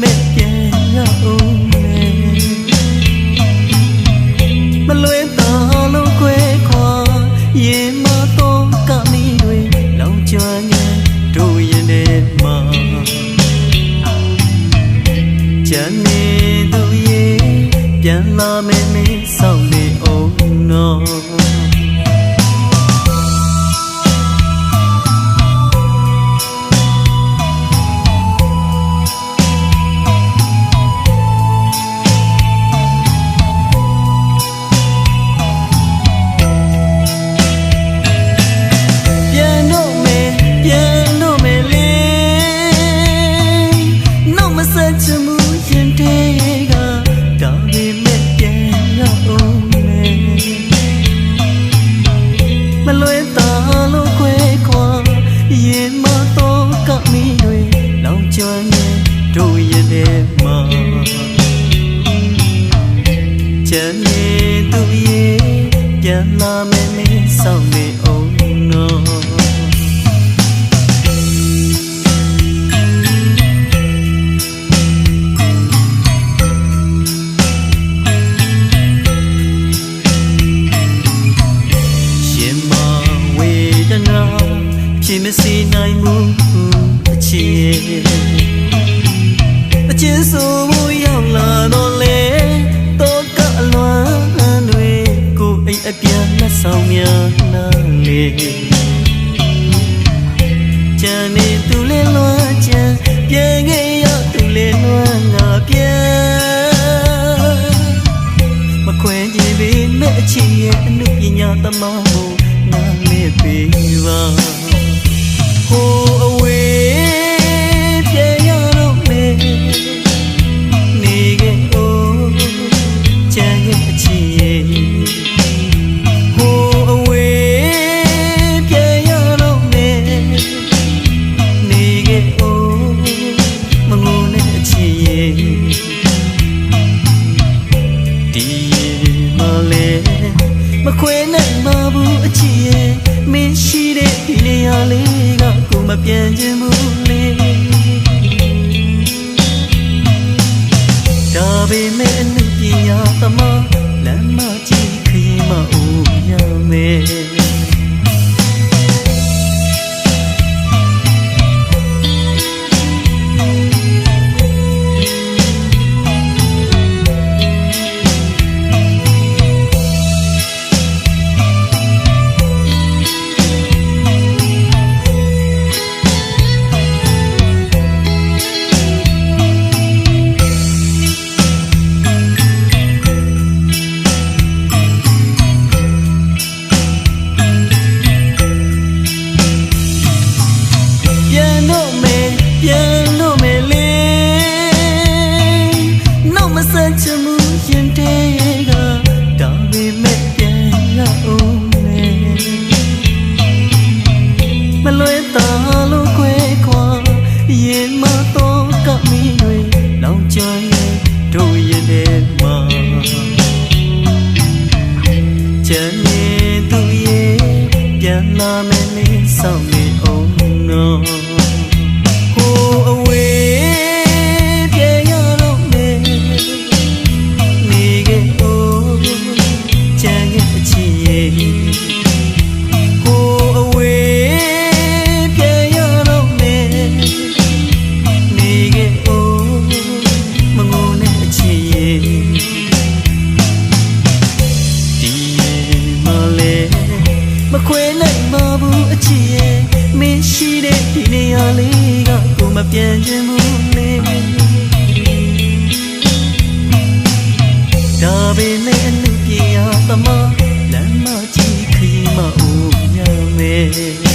မဲ့ပြန်ရအောင်မလွဲတာလို့ခွဲခွာရင်မတော့ကမိတွေလောင်ကျွမ်းငယ်တို့ရင်ထဲမှာကြံနေသူရဲ့ပြန်လာမယ်မင်းဆောင်နေအောင်နော်တို့ရဲ့ထဲမှာချမ်းနေသူရဲ့ပြန်လာမယ်မင်းဆောင်နေအောင်နော်ရှင်မဝေဒနာဖြစ်မစီနိုင်မှုအချစ်အကျဉ်းဆိုမှုရောက်လာတော့လေတော့ကအလွမ်းတွေကိုအိတ်အပြန်လက်ဆောင်များနာလေကြံနေသူလေးလွမ်းချမ်းပြန်ခဲ့ရသူလေးလွမ်းငါပြန်မခွဲကြည့်ပေမဲ့အချစ်ရဲ့အနုပညာသမားမှုနားလေပေးပါဟိုအဝေးမခွေနိုင်မဘူးအချစ်ရဲ့မင်းရှိတဲ့ဒီနေရာလေးကကိုမပြန်ချင်ဘူးလေဒါပေမဲ့အနုပညာသမားလမ်းမကြီးခရီးမဦးရမယ်မလွဲတာလို့ခွဲခွာရင်မတော့ကမိတွေလောင်ကျွမ်းရဲ့တို့ရဲ့ထဲမှာချမ်းနေသူရဲ့ပြန်လာမယ်မင်းဆောင်နေအောင်နော်ဟိုအဝေးပြန်ရတော့မယ်နေခဲ့အောင်ချမ်းရဲ့အချစ်ရဲ့မခွေနိုင်မဘူးအချစ်ရဲ့မင်းရှိတဲ့ဒီနေရာလေးကကိုမပြန်ချင်ဘူးလေဒါပေမဲ့အနုပညာသမားလမ်းမကြီးခရီးမဦးရမယ်